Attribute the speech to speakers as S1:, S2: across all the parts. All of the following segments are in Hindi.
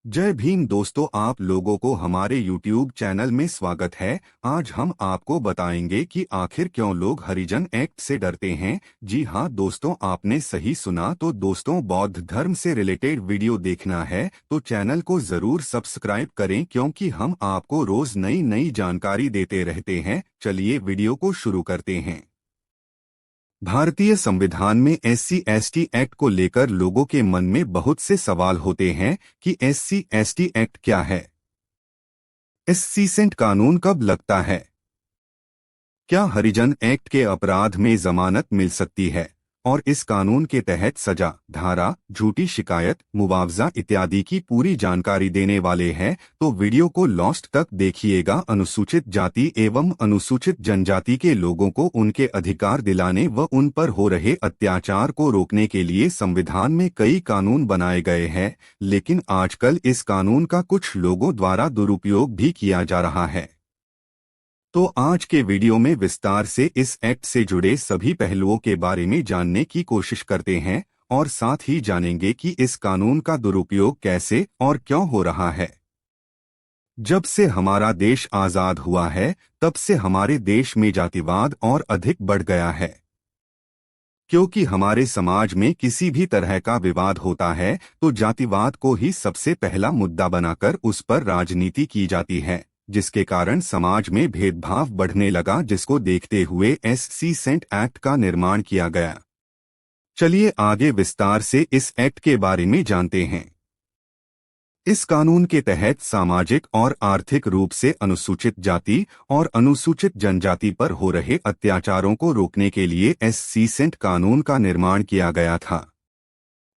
S1: जय भीम दोस्तों, आप लोगों को हमारे YouTube चैनल में स्वागत है। आज हम आपको बताएंगे कि आखिर क्यों लोग हरिजन एक्ट से डरते हैं। जी हाँ दोस्तों, आपने सही सुना। तो दोस्तों, बौद्ध धर्म से रिलेटेड वीडियो देखना है तो चैनल को जरूर सब्सक्राइब करें, क्योंकि हम आपको रोज नई नई जानकारी देते रहते हैं। चलिए वीडियो को शुरू करते हैं। भारतीय संविधान में SC/ST एक्ट को लेकर लोगों के मन में बहुत से सवाल होते हैं कि SC/ST एक्ट क्या है, SC कानून कब लगता है, क्या हरिजन एक्ट के अपराध में जमानत मिल सकती है, और इस कानून के तहत सजा, धारा, झूठी शिकायत, मुआवजा इत्यादि की पूरी जानकारी देने वाले हैं। तो वीडियो को लास्ट तक देखिएगा। अनुसूचित जाति एवं अनुसूचित जनजाति के लोगों को उनके अधिकार दिलाने व उन पर हो रहे अत्याचार को रोकने के लिए संविधान में कई कानून बनाए गए हैं, लेकिन आजकल इस कानून का कुछ लोगों द्वारा दुरुपयोग भी किया जा रहा है। तो आज के वीडियो में विस्तार से इस एक्ट से जुड़े सभी पहलुओं के बारे में जानने की कोशिश करते हैं और साथ ही जानेंगे कि इस कानून का दुरुपयोग कैसे और क्यों हो रहा है। जब से हमारा देश आजाद हुआ है, तब से हमारे देश में जातिवाद और अधिक बढ़ गया है, क्योंकि हमारे समाज में किसी भी तरह का विवाद होता है तो जातिवाद को ही सबसे पहला मुद्दा बनाकर उस पर राजनीति की जाती है, जिसके कारण समाज में भेदभाव बढ़ने लगा, जिसको देखते हुए SC एक्ट का निर्माण किया गया। चलिए आगे विस्तार से इस एक्ट के बारे में जानते हैं। इस कानून के तहत सामाजिक और आर्थिक रूप से अनुसूचित जाति और अनुसूचित जनजाति पर हो रहे अत्याचारों को रोकने के लिए SC कानून का निर्माण किया गया था।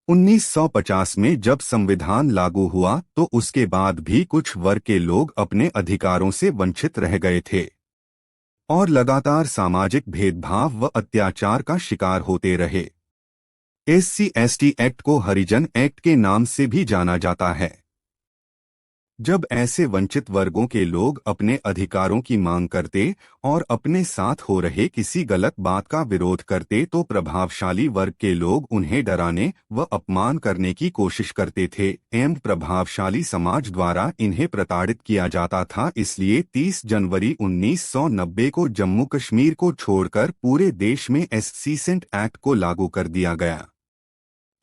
S1: 1950 में जब संविधान लागू हुआ तो उसके बाद भी कुछ वर्ग के लोग अपने अधिकारों से वंचित रह गए थे और लगातार सामाजिक भेदभाव व अत्याचार का शिकार होते रहे। SC/ST एक्ट को हरिजन एक्ट के नाम से भी जाना जाता है। जब ऐसे वंचित वर्गों के लोग अपने अधिकारों की मांग करते और अपने साथ हो रहे किसी गलत बात का विरोध करते तो प्रभावशाली वर्ग के लोग उन्हें डराने व अपमान करने की कोशिश करते थे एवं प्रभावशाली समाज द्वारा इन्हें प्रताड़ित किया जाता था। इसलिए 30 जनवरी 1990 को जम्मू कश्मीर को छोड़कर पूरे देश में SC एक्ट को लागू कर दिया गया।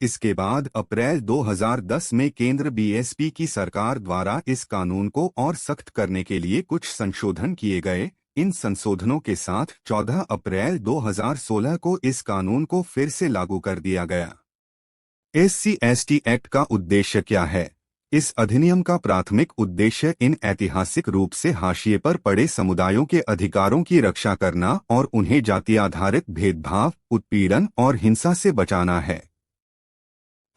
S1: इसके बाद अप्रैल 2010 में केंद्र BSP की सरकार द्वारा इस कानून को और सख्त करने के लिए कुछ संशोधन किए गए। इन संशोधनों के साथ 14 अप्रैल 2016 को इस कानून को फिर से लागू कर दिया गया। SC/ST एक्ट का उद्देश्य क्या है? इस अधिनियम का प्राथमिक उद्देश्य इन ऐतिहासिक रूप से हाशिए पर पड़े समुदायों के अधिकारों की रक्षा करना और उन्हें जाति आधारित भेदभाव, उत्पीड़न और हिंसा से बचाना है।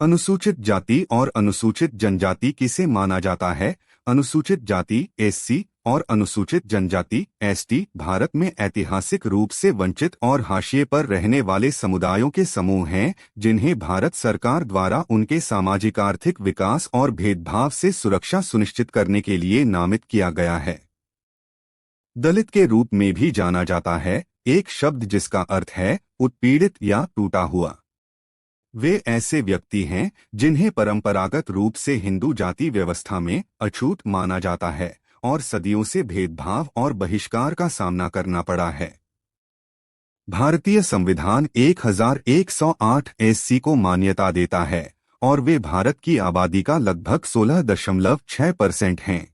S1: अनुसूचित जाति और अनुसूचित जनजाति किसे माना जाता है? अनुसूचित जाति SC और अनुसूचित जनजाति ST भारत में ऐतिहासिक रूप से वंचित और हाशिए पर रहने वाले समुदायों के समूह हैं, जिन्हें भारत सरकार द्वारा उनके सामाजिक आर्थिक विकास और भेदभाव से सुरक्षा सुनिश्चित करने के लिए नामित किया गया है। दलित के रूप में भी जाना जाता है, एक शब्द जिसका अर्थ है उत्पीड़ित या टूटा हुआ। वे ऐसे व्यक्ति हैं जिन्हें परंपरागत रूप से हिंदू जाति व्यवस्था में अछूत माना जाता है और सदियों से भेदभाव और बहिष्कार का सामना करना पड़ा है। भारतीय संविधान 1108 SC को मान्यता देता है और वे भारत की आबादी का लगभग 16.6% हैं।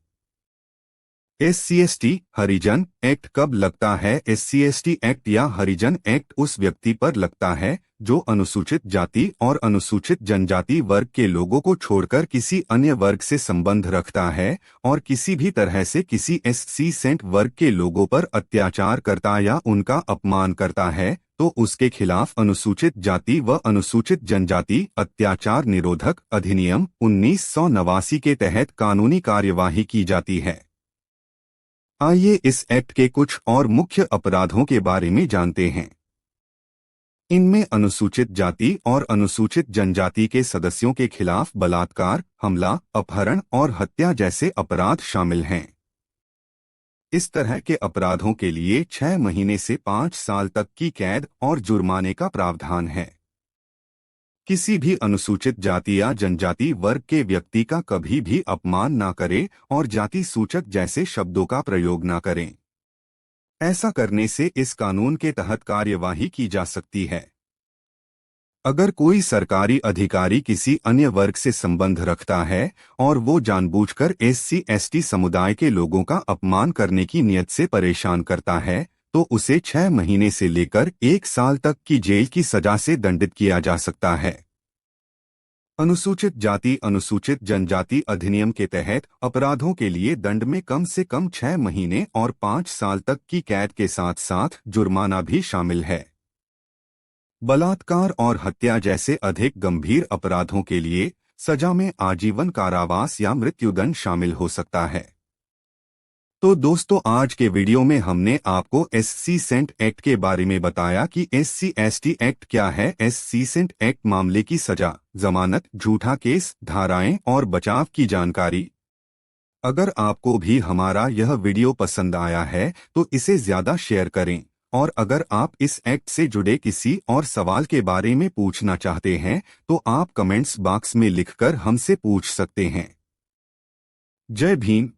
S1: SC/ST हरिजन एक्ट कब लगता है? SC/ST एक्ट या हरिजन एक्ट उस व्यक्ति पर लगता है जो अनुसूचित जाति और अनुसूचित जनजाति वर्ग के लोगों को छोड़कर किसी अन्य वर्ग से संबंध रखता है और किसी भी तरह से किसी SC वर्ग के लोगों पर अत्याचार करता या उनका अपमान करता है, तो उसके खिलाफ अनुसूचित जाति व अनुसूचित जनजाति अत्याचार निरोधक अधिनियम 1989 के तहत कानूनी कार्यवाही की जाती है। आइए इस एक्ट के कुछ और मुख्य अपराधों के बारे में जानते हैं। इनमें अनुसूचित जाति और अनुसूचित जनजाति के सदस्यों के खिलाफ बलात्कार, हमला, अपहरण और हत्या जैसे अपराध शामिल हैं। इस तरह के अपराधों के लिए 6 महीने से 5 साल तक की कैद और जुर्माने का प्रावधान है। किसी भी अनुसूचित जाति या जनजाति वर्ग के व्यक्ति का कभी भी अपमान न करें और जाति सूचक जैसे शब्दों का प्रयोग न करें। ऐसा करने से इस कानून के तहत कार्यवाही की जा सकती है। अगर कोई सरकारी अधिकारी किसी अन्य वर्ग से संबंध रखता है और वो जानबूझकर SC/ST समुदाय के लोगों का अपमान करने की नियत से परेशान करता है, तो उसे 6 महीने से लेकर 1 साल तक की जेल की सजा से दंडित किया जा सकता है। अनुसूचित जाति अनुसूचित जनजाति अधिनियम के तहत अपराधों के लिए दंड में कम से कम 6 महीने और 5 साल तक की कैद के साथ साथ जुर्माना भी शामिल है। बलात्कार और हत्या जैसे अधिक गंभीर अपराधों के लिए सजा में आजीवन कारावास या मृत्युदंड शामिल हो सकता है। तो दोस्तों, आज के वीडियो में हमने आपको SC सेंट एक्ट के बारे में बताया कि SC/ST एक्ट क्या है। SC सेंट एक्ट मामले की सजा, जमानत, झूठा केस, धाराएं और बचाव की जानकारी। अगर आपको भी हमारा यह वीडियो पसंद आया है तो इसे ज्यादा शेयर करें, और अगर आप इस एक्ट से जुड़े किसी और सवाल के बारे में पूछना चाहते हैं तो आप कमेंट्स बॉक्स में लिखकर हमसे पूछ सकते हैं। जय भीम।